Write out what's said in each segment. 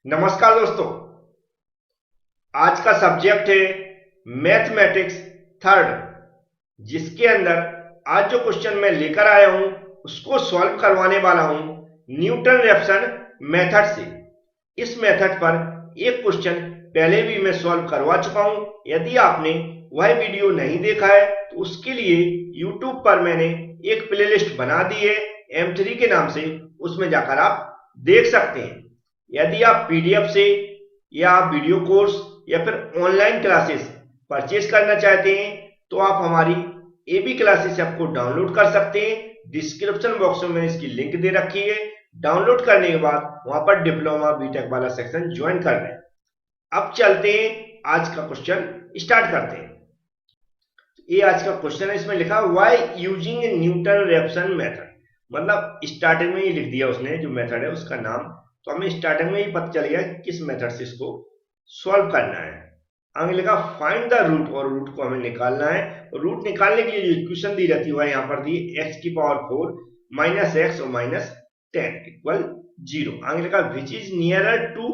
नमस्कार दोस्तों। आज का सब्जेक्ट है मैथमेटिक्स थर्ड, जिसके अंदर आज जो क्वेश्चन मैं लेकर आया हूं उसको सॉल्व करवाने वाला हूं न्यूटन रेफसन मेथड से। इस मेथड पर एक क्वेश्चन पहले भी मैं सॉल्व करवा चुका हूं। यदि आपने वह वीडियो नहीं देखा है तो उसके लिए YouTube पर मैंने एक प्लेलिस्ट बना दी है M3 के नाम से, उसमें जाकर आप देख सकते हैं। यदि आप PDF से या वीडियो कोर्स या फिर ऑनलाइन क्लासेस परचेज करना चाहते हैं तो आप हमारी AB क्लासेस ऐप को डाउनलोड कर सकते हैं। डिस्क्रिप्शन बॉक्स में मैंने इसकी लिंक दे रखी है। डाउनलोड करने के बाद वहां पर डिप्लोमा बीटेक वाला सेक्शन ज्वाइन कर लें। अब चलते हैं, आज का क्वेश्चन स्टार्ट करते हैं। ये आज का क्वेश्चन है, इसमें लिखा व्हाई यूजिंग न्यूटन रेफसन मेथड। मतलब स्टार्टिंग में ही लिख दिया उसने, जो मेथड है उसका नाम। तो हमें स्टार्टिंग में ही पता चल गया कि किस मेथड से इसको सॉल्व करना है। आगे लिखा फाइंड द रूट, और रूट को हमें निकालना है। रूट निकालने के लिए जो इक्वेशन दी रहती है यहाँ पर दी x की पावर 4 माइनस एक्स और माइनस 10 इक्वल 0। आगे लिखा which is nearer to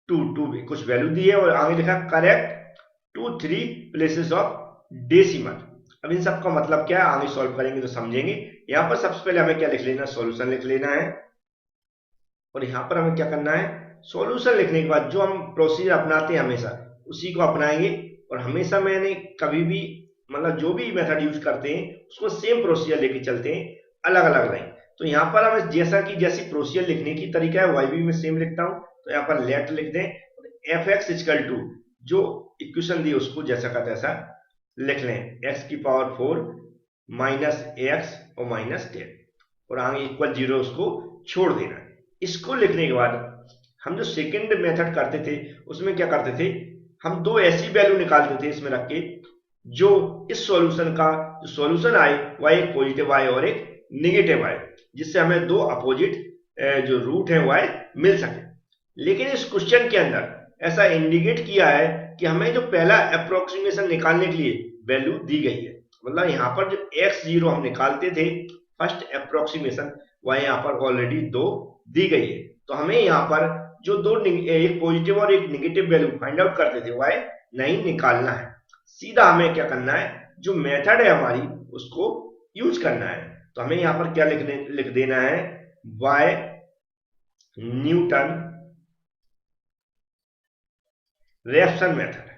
two भी कुछ वैल्यू दी है, और आगे लिखा करेक्ट 2 3 प्लेसेस ऑफ डेसिमल। अब इन सब का मतलब क्या है आगे सॉल्व करेंगे तो समझेंगे। यहाँ पर सबसे पहले हमें क्या लिख लेना, सॉल्यूशन लिख लेना है। और यहाँ पर हमें क्या करना है, सॉल्यूशन लिखने के बाद जो हम प्रोसीजर अपनाते हैं हमेशा उसी को अपनाएंगे। और हमेशा मैंने कभी भी मतलब जो भी मेथड यूज करते हैं उसको सेम प्रोसीजर लेके चलते हैं, अलग अलग लाइन। तो यहाँ पर हमें जैसा कि जैसी प्रोसीजर लिखने की तरीका है वाई भी मैं सेम लिखता हूँ। तो यहाँ पर लेट लिख दें, एफ एक्स इजकल टू जो इक्वेशन दी उसको जैसा का तैसा लिख लें, एक्स की पावर 4 माइनस एक्स और माइनस 10 और आगे इक्वल 0 उसको छोड़ देना। इसको लिखने के बाद हम जो सेकंड मेथड करते थे उसमें क्या करते थे, हम दो ऐसी वैल्यू निकालते थे इसमें रख के जो इस सॉल्यूशन का जो सॉल्यूशन आए वह एक पॉजिटिव आए और एक निगेटिव आए, जिससे हमें दो अपोजिट जो रूट है वह मिल सके। लेकिन इस क्वेश्चन के अंदर ऐसा इंडिकेट किया है कि हमें जो पहला अप्रोक्सीमेशन निकालने के लिए वैल्यू दी गई है। मतलब यहाँ पर जो x0 हम निकालते थे फर्स्ट अप्रोक्सीमेशन, वह यहाँ पर ऑलरेडी 2 दी गई है। तो हमें यहाँ पर जो दो एक पॉजिटिव और एक निगेटिव वैल्यू फाइंड आउट करते थे वह नहीं निकालना है, सीधा हमें क्या करना है, जो मेथड है हमारी उसको यूज करना है। तो हमें यहाँ पर क्या लिख देना है, बाय न्यूटन रेफसन मेथड,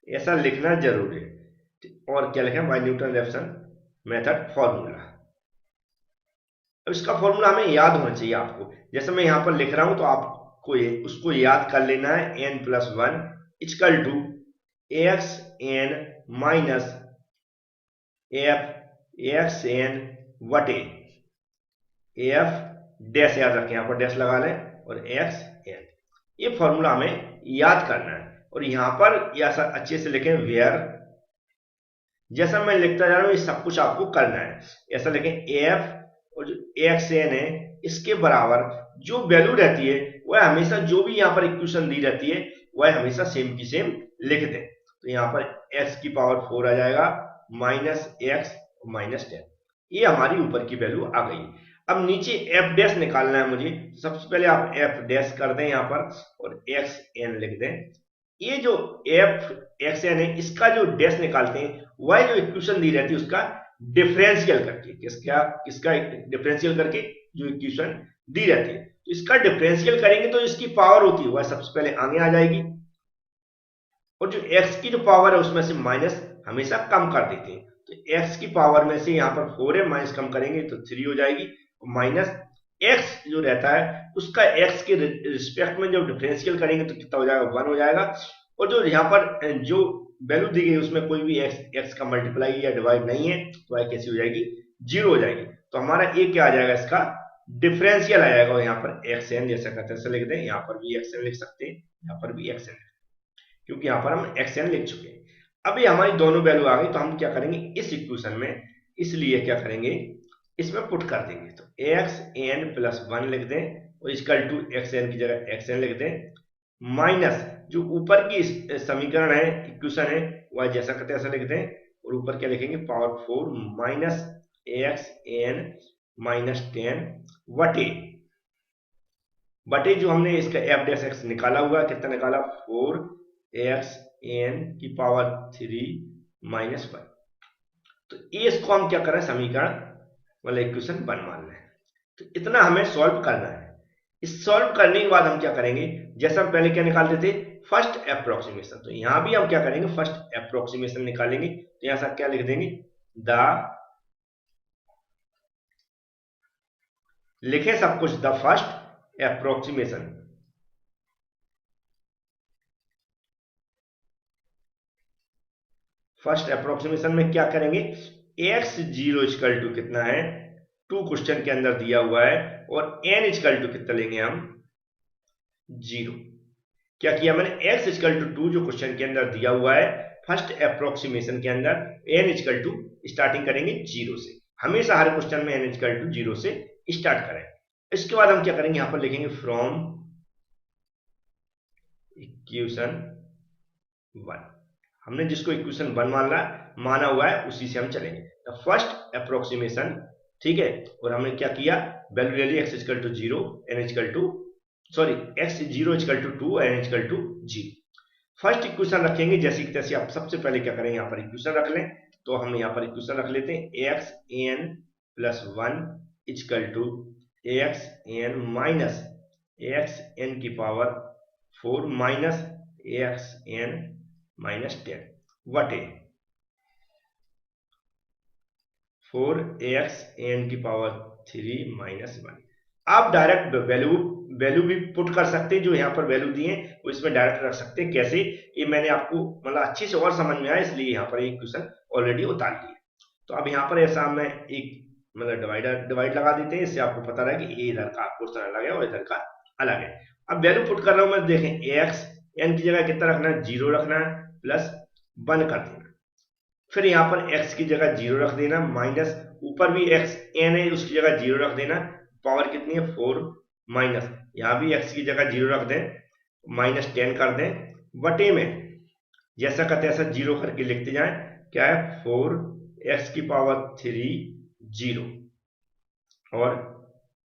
ऐसा लिखना जरूरी है। और क्या लिखें, बाय न्यूटन रेफसन मेथड फॉर्मूला। अब इसका फॉर्मूला हमें याद होना चाहिए आपको, जैसे मैं यहां पर लिख रहा हूं तो आपको उसको याद कर लेना है। n plus 1 equal to x N minus f x n वटे एफ डैश, याद रखें यहाँ पर डैश लगा लें, और एक्स एन। ये फॉर्मूला हमें याद करना है। और यहां पर ऐसा अच्छे से लिखें वेयर, जैसा मैं लिखता जा रहा हूं ये सब कुछ आपको करना है। ऐसा लिखें एफ और जो एक्स एन है इसके बराबर जो वैल्यू रहती है वह हमेशा जो भी यहाँ पर इक्वेशन दी रहती है वह हमेशा सेम की सेम लिख दें। तो यहाँ पर एक्स की पावर 4 आ जाएगा माइनस एक्स माइनस 10, ये हमारी ऊपर की वैल्यू आ गई। अब नीचे एफ डैश निकालना है मुझे। सबसे पहले आप एफ डैश कर दें यहाँ पर और एक्स एन लिख दें। ये जो एफ एक्स एन है इसका जो डैश निकालते हैं वह जो इक्वेशन दी रहती है उसका डिफरेंशियल करके, किसका डिफरेंशियल करके जो इक्वेशन दी रहती है, तो इसका डिफरेंशियल करेंगे तो इसकी पावर होती है वह सबसे पहले आगे आ जाएगी। और जो x की जो पावर है उसमें से माइनस हमेशा कम कर देते हैं। तो x की पावर में से यहाँ पर 4 है, माइनस कम करेंगे तो 3 हो जाएगी। माइनस x जो रहता है उसका x के रिस्पेक्ट में जब डिफरेंशियल करेंगे तो कितना हो जाएगा, 1 हो जाएगा। और जो यहाँ पर जो वैल्यू दी गई उसमें कोई भी x का मल्टीप्लाई या डिवाइड नहीं है तो y कैसी हो जाएगी, 0 हो जाएगी। तो हमारा a क्या आ जाएगा, इसका डिफरेंशियल आ जाएगा। और यहाँ पर एक्स एन जैसा कहते हैं लिख दें, यहाँ पर भी एक्स एन लिख सकते हैं, यहाँ पर भी एक्स एन, क्योंकि यहाँ पर हम एक्स एन लिख चुके हैं। अभी हमारी दोनों वैल्यू आ गई तो हम क्या करेंगे इस इक्वेशन में, इसलिए क्या करेंगे इसमें पुट कर देंगे। तो एक्स एन प्लस 1 लिख दें और इक्वल टू एक्स एन की जगह एक्स एन लिख दें, माइनस जो ऊपर की समीकरण है इक्वेशन है वह जैसा करते ऐसा लिख दें। और ऊपर क्या लिखेंगे, power 4 minus X N minus 10 वटे बटे जो हमने इसका एफ डैश एक्स निकाला हुआ है, कितना निकाला 4xn⁻³ - 1। तो इसको हम क्या कर रहे हैं, समीकरण मतलब इक्वेशन 1 मान रहे हैं। तो इतना हमें सॉल्व करना है। इस सॉल्व करने के बाद हम क्या करेंगे, जैसा हम पहले क्या निकालते थे, फर्स्ट अप्रोक्सीमेशन, तो यहां भी हम क्या करेंगे, फर्स्ट अप्रोक्सीमेशन निकालेंगे। तो यहां से क्या लिख देंगे, लिखें सब कुछ, the first approximation. First approximation में क्या करेंगे, x0 कितना है 2 क्वेश्चन के अंदर दिया हुआ है, और n कितना लेंगे हम 0। क्या किया मैंने, x2 जो क्वेश्चन के अंदर दिया हुआ है फर्स्ट अप्रोक्सीमेशन के अंदर, n स्टार्टिंग करेंगे 0 से। हमेशा हर क्वेश्चन में n 0 से स्टार्ट करें। इसके बाद हम क्या करेंगे, यहां पर लिखेंगे फ्रॉम इक्वेशन 1। हमने जिसको इक्वेशन 1 माना हुआ है उसी से हम चलेंगे। तो फर्स्ट अप्रोक्सीमेशन, ठीक है, और हमने क्या किया, वैल्यू ले ली x0, x0 n 0। First equation रखेंगे जैसे कि तैसे। आप सबसे पहले क्या करेंगे, यहाँ पर इक्वेशन रख लें। तो हम यहाँ पर इक्वेशन रख लेते हैं, xn+1 xn -xn⁻4 -10 4xn⁻3 -1। आप डायरेक्ट वैल्यू भी पुट कर सकते हैं, जो यहाँ पर वैल्यू दिए वो इसमें डायरेक्ट रख सकते हैं। कैसे, ये मैंने आपको मतलब अच्छे से और समझ में आया, इसलिए यहाँ पर एक क्वेश्चन ऑलरेडी उतार लिया। तो अब यहाँ पर ऐसा मैं एक मतलब डिवाइड लगा देते हैं, इससे आपको पता रहा कि इधर का पोर्शन अलग है और इधर का अलग है। अब वैल्यू पुट कर रहा हूं मैं, देखें एक्स एन की जगह कितना रखना है, 0 रखना है, +1 कर देना। फिर यहाँ पर x की जगह 0 रख देना, माइनस ऊपर भी x n है उसकी जगह 0 रख देना। पावर कितनी है 4, माइनस यहाँ भी x की जगह 0 रख दें, -10 कर दें, बटे में जैसा का तैसा 0 करके लिखते जाएं। क्या है 4x⁻³ 0 और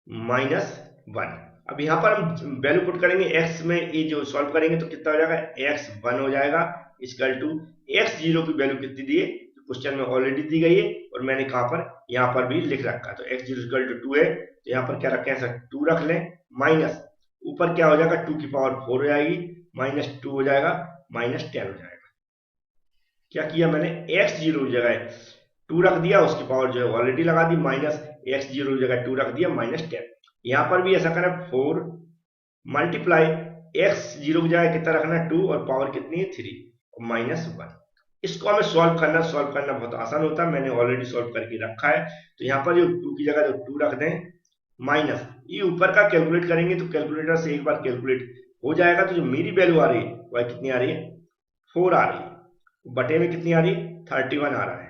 -1। अब यहाँ पर हम वैल्यू पुट करेंगे x में, ये जो सॉल्व करेंगे तो कितना हो जाएगा, x1 हो जाएगा इक्वल टू x0 की वैल्यू कितनी दी है, क्वेश्चन में ऑलरेडी दी गई है और मैंने कहां पर, यहाँ पर भी लिख रखा है। तो x0 2 है, तो यहाँ पर क्या रखें, ऐसा 2 रख लें, माइनस ऊपर क्या हो जाएगा 2 की पावर 4 हो जाएगी, -2 हो जाएगा, -10 हो जाएगा। क्या किया मैंने, x0 की जगह 2 रख दिया, उसकी पावर जो है ऑलरेडी लगा दी, माइनस x0 की जगह 2 रख दिया, -10। यहाँ पर भी ऐसा करें 4 मल्टीप्लाई x0 की जगह कितना रखना है 2 और पावर कितनी है 3 -1। इसको हमें सॉल्व करना बहुत आसान होता है, मैंने ऑलरेडी सॉल्व करके रखा है। तो यहाँ पर जो 2 की जगह जो 2 रख दें, माइनस ये ऊपर का कैलकुलेट करेंगे तो कैलकुलेटर से एक बार कैलकुलेट हो जाएगा। तो जो मेरी वैल्यू आ रही है वह कितनी आ रही है, 4 आ रही है, बटे में कितनी आ रही है 31 आ रहा है।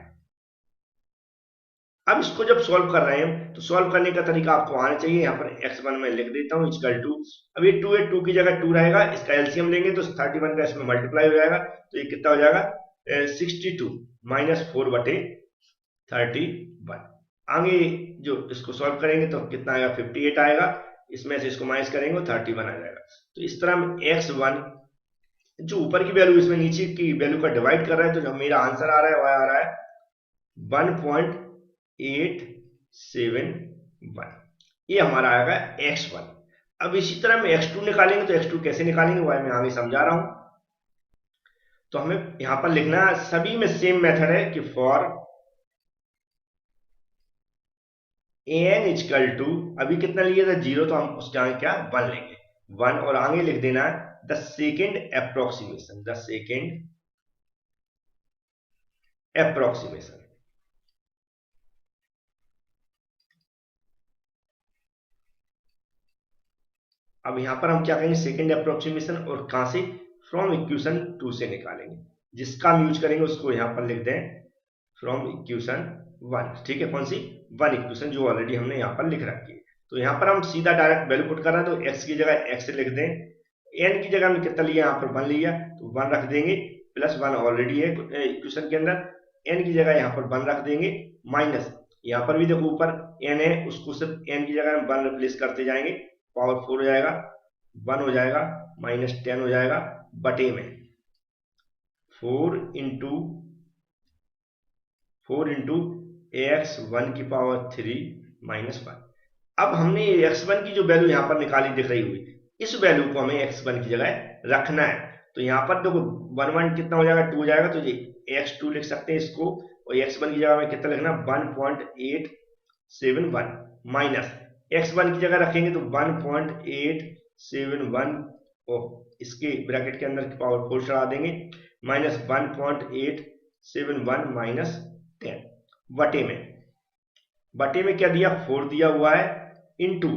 अब इसको जब सॉल्व कर रहे हैं तो सॉल्व करने का तरीका आपको आना चाहिए। यहाँ पर x1 में लिख देता हूँ इक्वल टू, अब ये 2 है, 2 की जगह 2 रहेगा, इसका एलसीएम लेंगे तो 31 का इसमें मल्टीप्लाई हो जाएगा। तो ये कितना हो जाएगा 62 -4 बटे 31। आगे जो इसको सॉल्व करेंगे तो कितना आएगा 58 आएगा, इसमें से इसको माइनस करेंगे 31 आ जाएगा। तो इस तरह x1 जो ऊपर की वैल्यू इसमें नीचे की वैल्यू का डिवाइड कर रहा है, तो जो मेरा आंसर आ रहा है वह आ रहा है 1.871। ये हमारा आएगा x1। अब इसी तरह में x2 निकालेंगे, तो x2 कैसे निकालेंगे वह मैं आगे समझा रहा हूं। तो हमें यहां पर लिखना है, सभी में सेम मेथड है कि फॉर n इक्वल टू, अभी कितना लिया था 0, तो हम उसके आगे क्या 1 लेंगे, 1 और आगे लिख देना है द सेकेंड अप्रोक्सीमेशन। अब यहां पर हम क्या करेंगे, सेकेंड अप्रोक्सीमेशन, और कहां से, फ्रॉम इक्वेशन 2 से निकालेंगे। जिसका हम यूज करेंगे उसको यहां पर लिख दें फ्रॉम इक्वेशन 1, ठीक है, कौन सी 1 इक्वेशन जो ऑलरेडी हमने यहां पर लिख रखी है। तो यहां पर हम सीधा डायरेक्ट वैल्यू पुट कर रहे हैं, तो x की जगह x लिख दें, n की जगह में कितना लिया, यहाँ पर 1 लिया तो 1 रख देंगे, +1 ऑलरेडी है इक्वेशन के अंदर, n की जगह यहाँ पर 1 रख देंगे, माइनस यहाँ पर भी देखो ऊपर n है, उसको सिर्फ n की जगह में 1 रिप्लेस करते जाएंगे, पावर 4 हो जाएगा, 1 हो जाएगा, -10 हो जाएगा, बटे में 4 इंटू x1 की पावर 3 -1। अब हमने x1 की जो वैल्यू यहाँ पर निकाली दिख रही हुई, इस वैल्यू को हमें x1 की जगह रखना है। तो यहाँ पर देखो 1 कितना हो जाएगा, 2 हो जाएगा, तो ये x2 लिख सकते हैं इसको, और x1 की जगह में कितना लिखना, 1.871 माइनस x1 की जगह रखेंगे तो 1.871, और इसके ब्रैकेट के अंदर की पावर 4 चढ़ा देंगे, -1.871 माइनस 10 बटे में क्या दिया, 4 दिया हुआ है, इंटू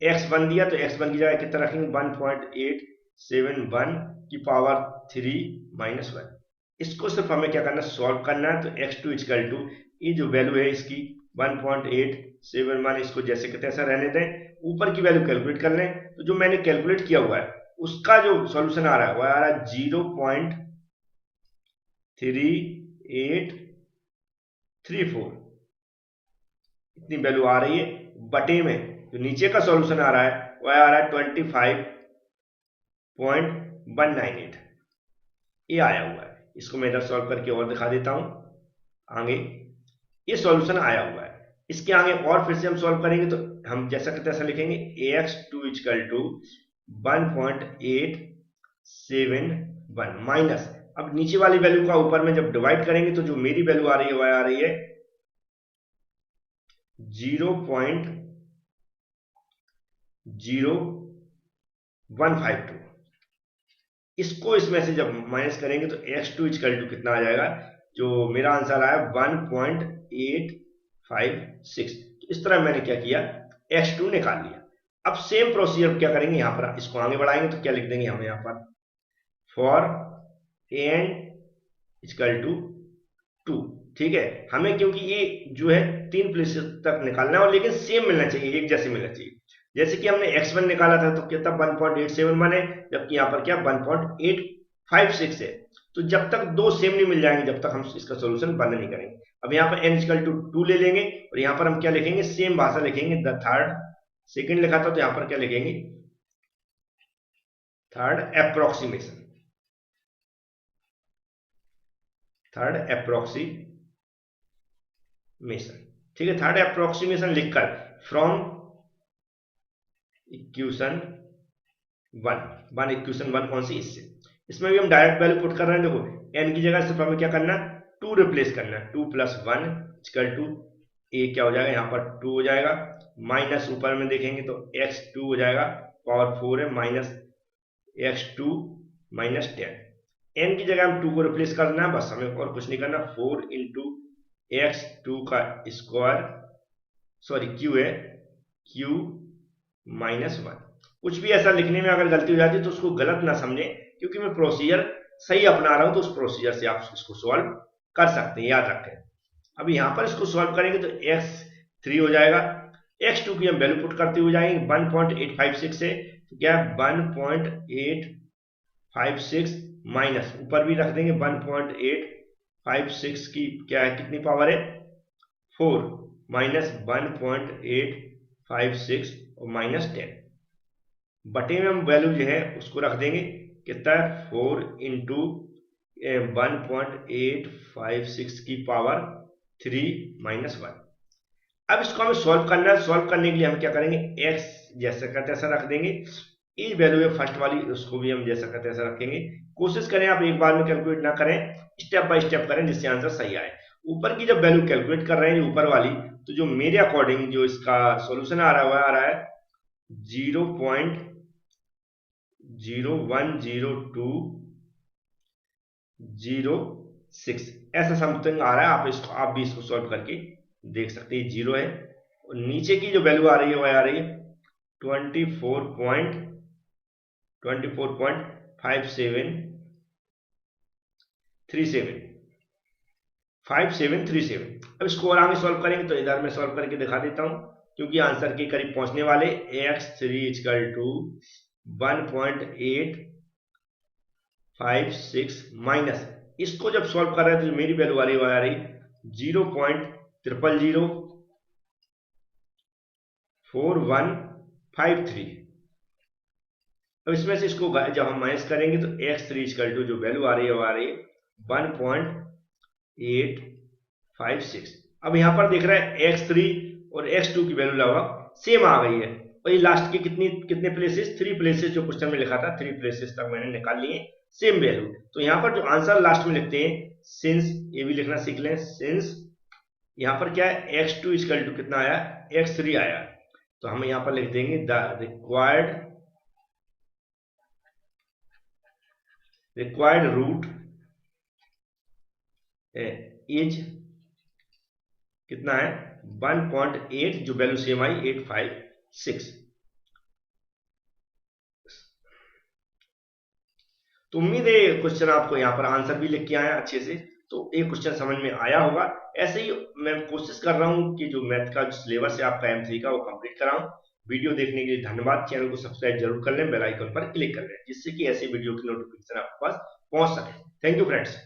x1 दिया, तो x1 की जगह कितना रखेंगे, 1.871 की पावर 3 -1। इसको सिर्फ हमें क्या करना है, सॉल्व करना है। तो x2 इक्वल टू, ये जो वैल्यू है इसकी 1.871, इसको जैसे कि तैसा रहने दें, ऊपर की वैल्यू कैलकुलेट कर लें। तो जो मैंने कैलकुलेट किया हुआ है उसका जो सॉल्यूशन आ रहा है वह आ रहा है 0.3834, इतनी वैल्यू आ रही है। बटे में जो नीचे का सॉल्यूशन आ रहा है वह आ रहा है 25.198, ये आया हुआ है। इसको मैं इधर सॉल्व करके और दिखा देता हूं। आगे ये सॉल्यूशन आया हुआ है, इसके आगे और फिर से हम सॉल्व करेंगे तो हम जैसा कि तैसा लिखेंगे, ax2 इक्वल टू 1.871 माइनस, अब नीचे वाली वैल्यू का ऊपर में जब डिवाइड करेंगे तो जो मेरी वैल्यू आ रही है वह आ रही है 0.0152। इसको इसमें से जब माइनस करेंगे तो x2 इक्वल टू कितना आ जाएगा, जो मेरा आंसर आया 1.856। तो इस तरह मैंने क्या किया, x2 निकाल लिया। अब सेम प्रोसीजर क्या करेंगे, यहां पर इसको आगे बढ़ाएंगे तो क्या लिख देंगे हम यहां पर, फॉर n इक्वल टू 2। ठीक है, हमें क्योंकि ये जो है 3 प्लेसेस तक निकालना है, और लेकिन सेम मिलना चाहिए, एक जैसे मिलना चाहिए। जैसे कि हमने x1 निकाला था तो कितना 1.871 है, जबकि यहाँ पर क्या 1.856 है। तो जब तक दो सेम नहीं मिल जाएंगे जब तक हम इसका सॉल्यूशन बंद नहीं करेंगे। अब यहाँ पर n इक्वल टू 2 ले लेंगे, और यहाँ पर हम क्या लिखेंगे, सेम भाषा लिखेंगे, द थर्ड, सेकेंड लिखा था तो यहाँ पर क्या लिखेंगे, थर्ड अप्रोक्सीमेशन, ठीक है। थर्ड अप्रोक्सीमेशन लिखकर फ्रॉम इक्वेशन 1 इक्वेशन 1 कौन सी, इससे, इसमें भी हम डायरेक्ट वैल्यू पुट कर रहे हैं। देखो n की जगह सिर्फ हमें क्या करना, 2 रिप्लेस करना, 2 + 1 इक्वल टू a क्या हो जाएगा, यहाँ पर 2 हो जाएगा, माइनस ऊपर में देखेंगे तो x2 हो जाएगा, पावर 4 है, माइनस x2 -10। n की जगह हम 2 को रिप्लेस करना है, बस हमें और कुछ नहीं करना, 4 इंटू x2 का स्क्वायर, सॉरी q है, q -1। कुछ भी ऐसा लिखने में अगर गलती हो जाती है तो उसको गलत ना समझें, क्योंकि मैं प्रोसीजर सही अपना रहा हूं, तो उस प्रोसीजर से आप इसको सॉल्व कर सकते हैं, याद रखें। अब यहां पर इसको सॉल्व करेंगे तो x3 हो जाएगा, x2 की हम वैल्यू पुट करते हुए जाएंगे 1.856 से, तो क्या है 1.856 माइनस ऊपर भी रख देंगे 1.856 की क्या है, कितनी पावर है, 4 माइनस 1.856 और -10, बटे में हम वैल्यू जो है उसको रख देंगे, कितना है 4 इंटू 1.856 की पावर 3 -1। अब इसको हमें सॉल्व करना है। सॉल्व करने के लिए हम क्या करेंगे, x जैसा का तैसा रख देंगे, ये वैल्यू है फर्स्ट वाली, उसको भी हम जैसा का तैसा रखेंगे। कोशिश करें आप एक बार में कैलकुलेट ना करें, स्टेप बाय स्टेप करें, जिससे आंसर सही आए। ऊपर की जब वैल्यू कैलकुलेट कर रहे हैं ऊपर वाली, तो जो मेरे अकॉर्डिंग जो इसका सॉल्यूशन आ रहा है वह आ रहा है 0.010206, ऐसा समथिंग आ रहा है। आप भी इसको सॉल्व करके देख सकते हैं, 0 है, और नीचे की जो वैल्यू आ रही है वह आ रही है 2737 अब इसको और आगे सॉल्व करेंगे तो इधर मैं सॉल्व करके दिखा देता हूं, क्योंकि आंसर के करीब पहुंचने वाले। x3 इक्वल टू 1.856 माइनस, इसको जब सॉल्व कर रहे हैं तो मेरी वैल्यू आ रही 0.0004153, अब इसमें से इसको जब हम माइनस करेंगे तो x3 इक्वल टू जो वैल्यू आ रही है वो आ रही है 1.856। अब यहाँ पर दिख रहा है x3 और x2 की वैल्यू लगभग सेम आ गई है, और ये लास्ट के कितने प्लेसेस, 3 प्लेसेस जो क्वेश्चन में लिखा था 3 प्लेसेस तक मैंने निकाल लिए सेम वैल्यू। तो यहाँ पर जो आंसर लास्ट में लिखते हैं सिंस, ये भी लिखना सीख लें, सिंस यहाँ पर क्या है x2 इक्वल टू कितना आया, x3 आया, तो हम यहाँ पर लिख देंगे द रिक्वायर्ड रूट इज कितना है 1.8, जो वैल्यू सेम आई 856। तो उम्मीद है क्वेश्चन आपको यहाँ पर आंसर भी लिख के आया अच्छे से, तो एक क्वेश्चन समझ में आया होगा। ऐसे ही मैं कोशिश कर रहा हूँ कि जो मैथ का सिलेबस है आपका M3 का वो कंप्लीट कराऊं। वीडियो देखने के लिए धन्यवाद। चैनल को सब्सक्राइब जरूर कर लें, बेल आइकन पर क्लिक कर लें, जिससे कि ऐसे वीडियो की नोटिफिकेशन आपके पास पहुंच सके। Thank you friends.